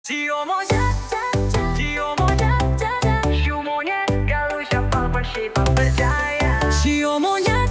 Sio monyet, sio monyet, sio monyet, gak lu siapa bersifat percaya. Sio monyet,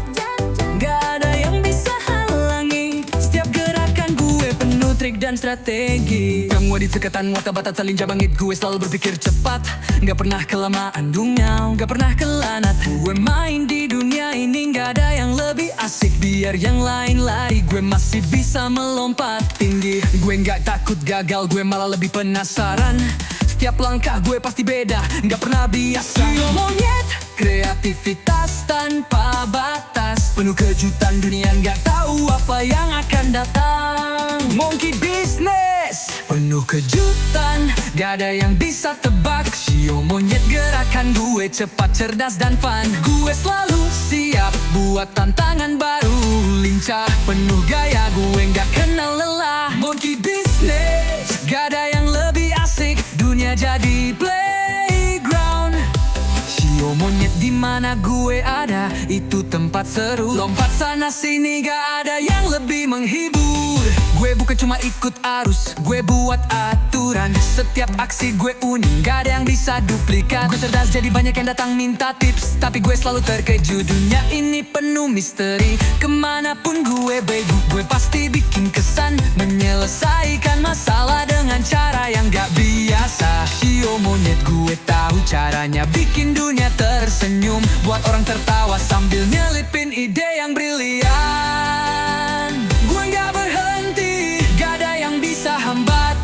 gak ada yang bisa halangi setiap gerakan gue penuh trik dan strategi. Kamu di dekatan mata batas saling jabangit, gue selalu berpikir cepat, gak pernah kelamaan dunia, gak pernah kelanat. Gue main di dunia ini gak ada yang lebih asik, biar yang lain lari, gue masih bisa melompat tinggi. Gue gak takut gagal, gue malah lebih penasaran. Setiap langkah gue pasti beda, gak pernah biasa. Sio monyet, kreativitas tanpa batas, penuh kejutan, dunia gak tahu apa yang akan datang. Monkey business, penuh kejutan, gak ada yang bisa tebak. Sio monyet, gerakan gue cepat, cerdas dan fun. Gue selalu siap buat tantangan baru, lincah, penuh gaya, gue gak kenal lelah. Monkey business, gak ada yang lebih asik, dunia jadi playground. Sio monyet, di mana gue ada, itu tempat seru. Lompat sana sini, gak ada yang lebih menghibur. Gue bukan cuma ikut arus, gue buat aturan. Setiap aksi gue unik, gak ada yang bisa duplikat. Gue cerdas jadi banyak yang datang minta tips, tapi gue selalu terkejut. Dunia ini penuh misteri, kemanapun gue begu, gue pasti bikin kesan. Menyelesaikan masalah dengan cara yang gak biasa. Sio monyet, gue tahu caranya bikin dunia tersenyum, buat orang tertawa sambil nyelipin ide yang brilian. Gue gak berhenti, gak ada yang bisa hambat.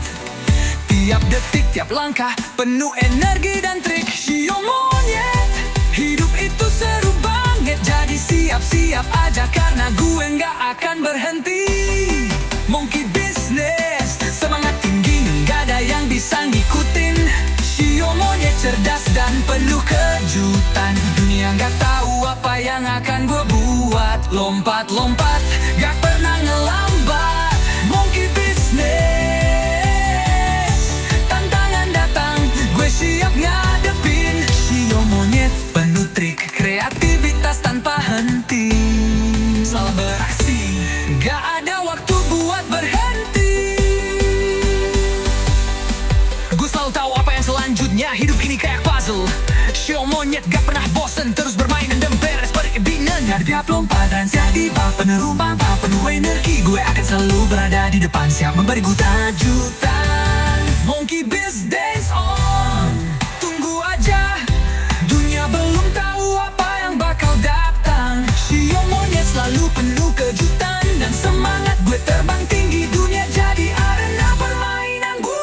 Tiap detik, tiap langkah, penuh energi dan trik. Sio monyet, hidup itu seru banget, jadi siap-siap aja karena gue gak akan berhenti. Monkey business, semangat tinggi, gak ada yang bisa ngikutin. Sio monyet, cerdas dan penuh kejutan, dunia gak tahu apa yang akan gue buat. Lompat-lompat, gak pernah ngelambat. Monkey business, tantangan datang, gue siap ngadepin. Sio monyet, penuh trik, kreativitas tanpa henti. Selalu beraksi, gak ada waktu buat berhenti. Gue selalu tahu apa yang selanjutnya, hidup ini kayak puzzle. Sio monyet gak pernah bosen, terus bermain dan beres berkebingan. Tiap lompatan siap tiba, penerumpan tak penuh energi. Gue akan selalu berada di depan, siap memberi kejutan. Monkey business on, tunggu aja, dunia belum tahu apa yang bakal datang. Sio monyet selalu penuh kejutan dan semangat, gue terbang tinggi, dunia jadi arena permainan gue.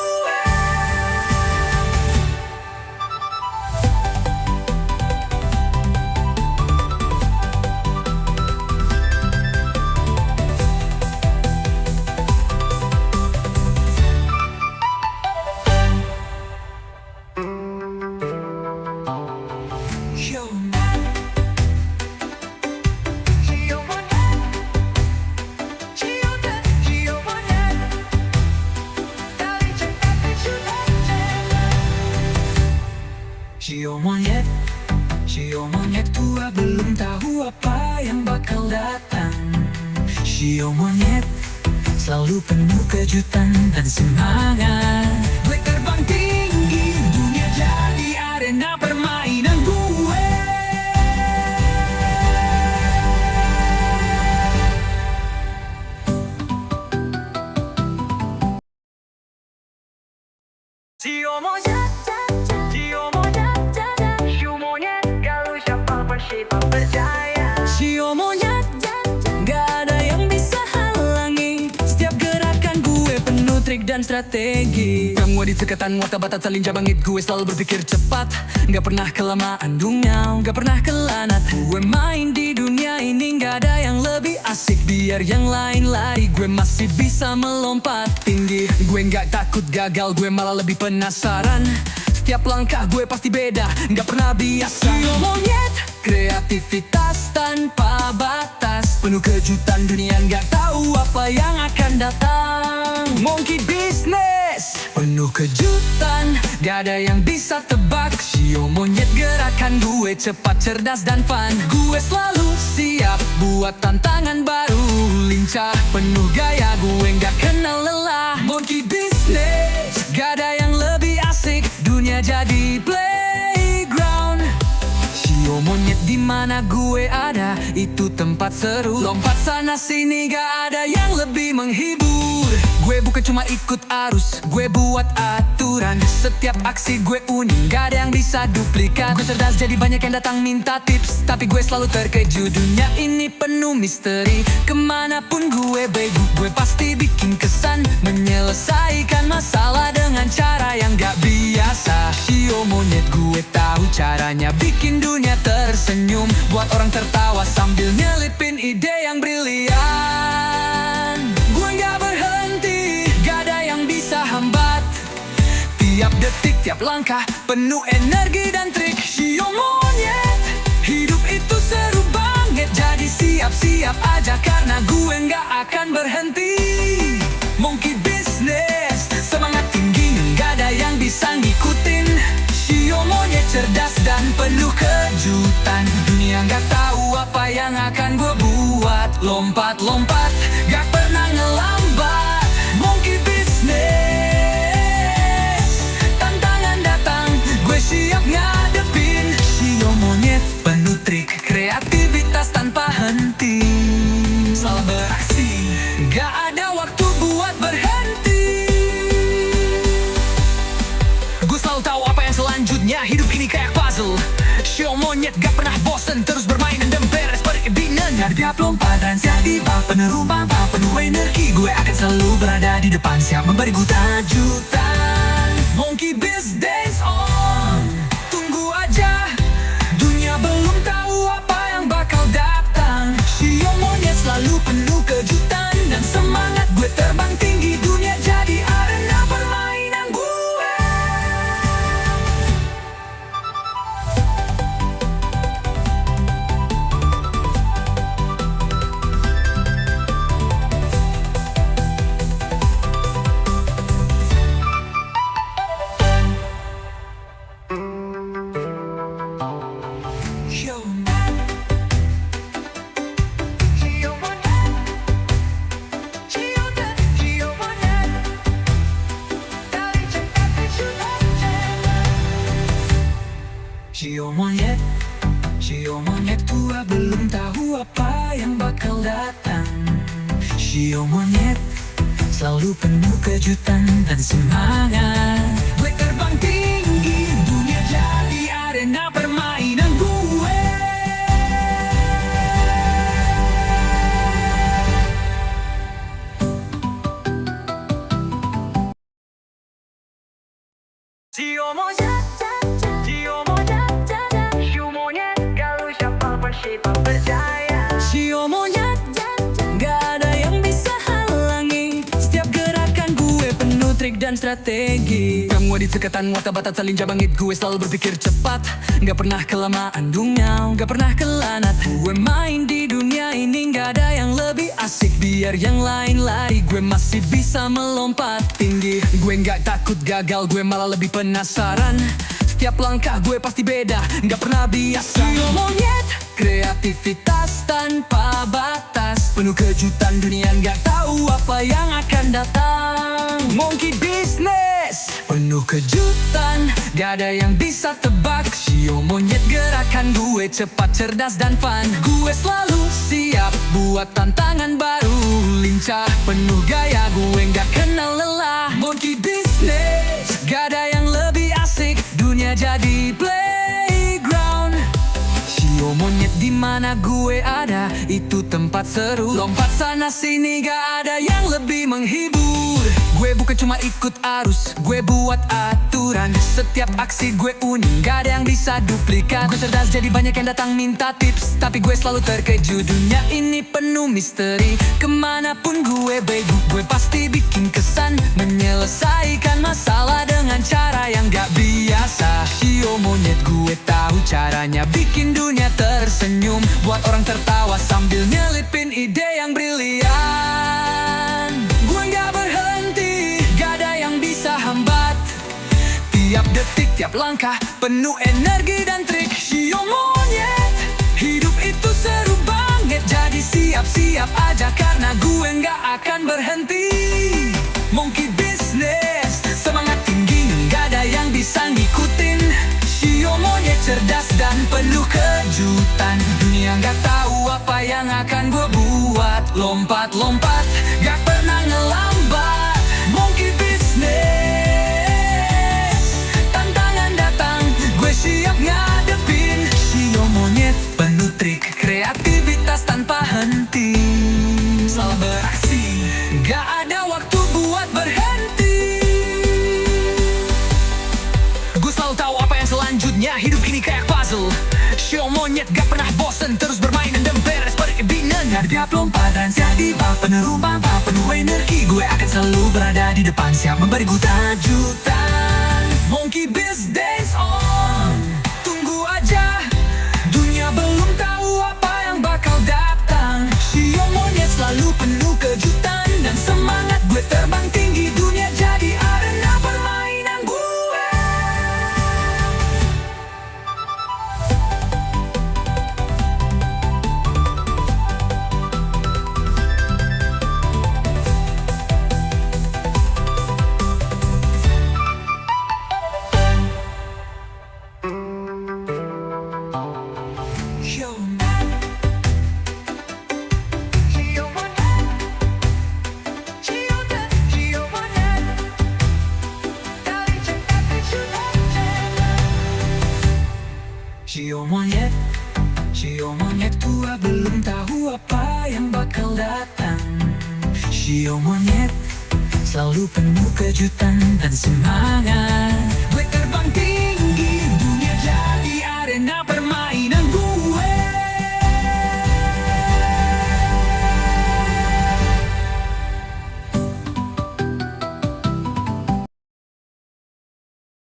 Sio monyet, sio monyet tua belum tahu apa yang bakal datang. Sio monyet selalu penuh kejutan dan semangat. Gue terbang tinggi, dunia jadi arena permainan gue. Sio monyet, sio monyet, sio monyet, gak lu siapa bersifat percaya. Sio monyet, gak ada yang bisa halangi setiap gerakan gue penuh trik dan strategi. Kamu di dekatan mata batas saling jabangit, gue selalu berpikir cepat, gak pernah kelamaan dunia, gak pernah kelanat. Gue main di dunia ini gak ada yang lebih asik, biar yang lain lari, gue masih bisa melompat tinggi. Gue gak takut gagal, gue malah lebih penasaran. Setiap langkah gue pasti beda, gak pernah biasa. Sio monyet, kreativitas tanpa batas, penuh kejutan, dunia gak tahu apa yang akan datang. Monkey business, penuh kejutan, gak ada yang bisa tebak. Sio monyet, gerakan gue cepat, cerdas dan fun. Gue selalu siap buat tantangan baru, lincah, penuh gaya, gue gak kenal lelah. Monkey business, gak ada yang mana gue ada, itu tempat seru. Lompat sana sini gak ada yang lebih menghibur. Gue bukan cuma ikut arus, gue buat aturan. Setiap aksi gue unik, gak ada yang bisa duplikat. Gue cerdas jadi banyak yang datang minta tips, tapi gue selalu terkejut. Dunia ini penuh misteri, kemanapun gue begu, gue pasti bikin kesan. Menyelesaikan masalah dengan cara yang gak biasa. Shio monyet, gue tahu caranya bikin dunia tersenyum, buat orang tertawa sambil nyelipin ide yang brilian. Gue gak berhenti, gak ada yang bisa hambat. Tiap detik, tiap langkah penuh energi dan trik. Shio monyet, hidup itu seru banget. Jadi siap-siap aja karena gue gak akan berhenti. Monkey business, semangat tinggi, gak ada yang bisa ngikutin. Shio monyet cerdas dan penuh kejutan. Dunia gak tahu apa yang akan gue buat. Lompat-lompat, gak pernah ngelambat. Monkey business, tantangan datang, gue siap ngadepin. Shio monyet penuh trik, kreativitas tanpa henti. Selalu beraksi, gak ada waktu buat berhenti. Gue selalu tahu apa yang selanjutnya, hidup ini kayak puzzle. Shio monyet gak pernah bosen, terus bermain dan beres perizinan. Di tiap lompatan siap tiba penuh rumpah, penuh energi. Gue akan selalu berada di depan, siap memberi gue tajutan. Monkey business on, tunggu aja, dunia belum tahu apa yang bakal datang. Shio monyet selalu penuh kejutan dan semangat. Gue terbang tinggi, dunia jadi arena permainan gue. Shio monyet, Shio monyet tua belum tahu apa yang bakal datang. Shio monyet selalu penuh kejutan dan semangat. Gue terbang tinggi, dunia jadi arena permainan gue. Shio monyet, Shio monyet, Shio monyet, kalau siapapun siapa percaya. Shio monyet, gak ada yang bisa halangi. Setiap gerakan gue penuh trik dan strategi. Kamu di sekatan wata batat saling jabangit. Gue selalu berpikir cepat, gak pernah kelamaan dunia, gak pernah kelanat. Gue main di dunia ini gak ada yang lebih asik. Biar yang lain lari, gue masih bisa melompat tinggi. Gue gak takut gagal, gue malah lebih penasaran. Setiap langkah gue pasti beda, gak pernah biasa. Shio monyet, kreativitas tanpa batas, penuh kejutan, dunia gak tahu apa yang akan datang. Monkey business, penuh kejutan, gak ada yang bisa tebak. Shio monyet gerakan gue cepat, cerdas dan fun. Gue selalu siap buat tantangan baru, lincah, penuh gaya, gue gak kenal lelah. Monkey business, gak ada yang lebih asik, dunia jadi playground. Shio monyet di mana gue ada, itu tempat seru. Lompat sana sini gak ada yang lebih menghibur. Gue bukan cuma ikut arus, gue buat aturan. Setiap aksi gue unik, gak ada yang bisa duplikat. Gue cerdas jadi banyak yang datang minta tips, tapi gue selalu terkejut. Dunia ini penuh misteri, kemanapun gue begu, gue pasti bikin kesan. Menyelesaikan masalah dengan cara yang gak biasa. Shio monyet gue tahu caranya bikin dunia tersenyum, buat orang tertawa sambil nyelipin ide yang brilian. Gue gak berhenti, gak ada yang bisa hambat. Tiap detik, tiap langkah penuh energi dan trik. Shio monyet, hidup itu seru banget. Jadi siap-siap aja karena gue gak akan berhenti. Monkey business, semangat tinggi, gak ada yang bisa ngikutin. Shio monyet cerdas dan penuh kejutan. Lompat-lompat, gak pernah ngelambat. Monkey Business. Tantangan datang, gue siap ngadepin. Sio monyet penuh trik, kreativitas tanpa henti. Selalu beraksi, gak ada waktu buat berhenti. Gue selalu tahu apa yang selanjutnya. Hidup ini kayak puzzle. Sio monyet gak pernah bosen, terus bermain dan beres peribinan. Tiap lompatan siap tiba penuh rumpah, penuh energi. Gue akan selalu berada di depan, siap memberi gue tajutan. Monkey Biz Dance on. Tunggu aja, dunia belum tahu apa yang bakal datang. Sio monyet selalu penuh kejutan dan semangat. Gue terbang tinggi, dunia jadi arena permainan gue. Sio monyet tua belum tahu apa yang bakal datang. Sio monyet selalu penuh kejutan dan semangat.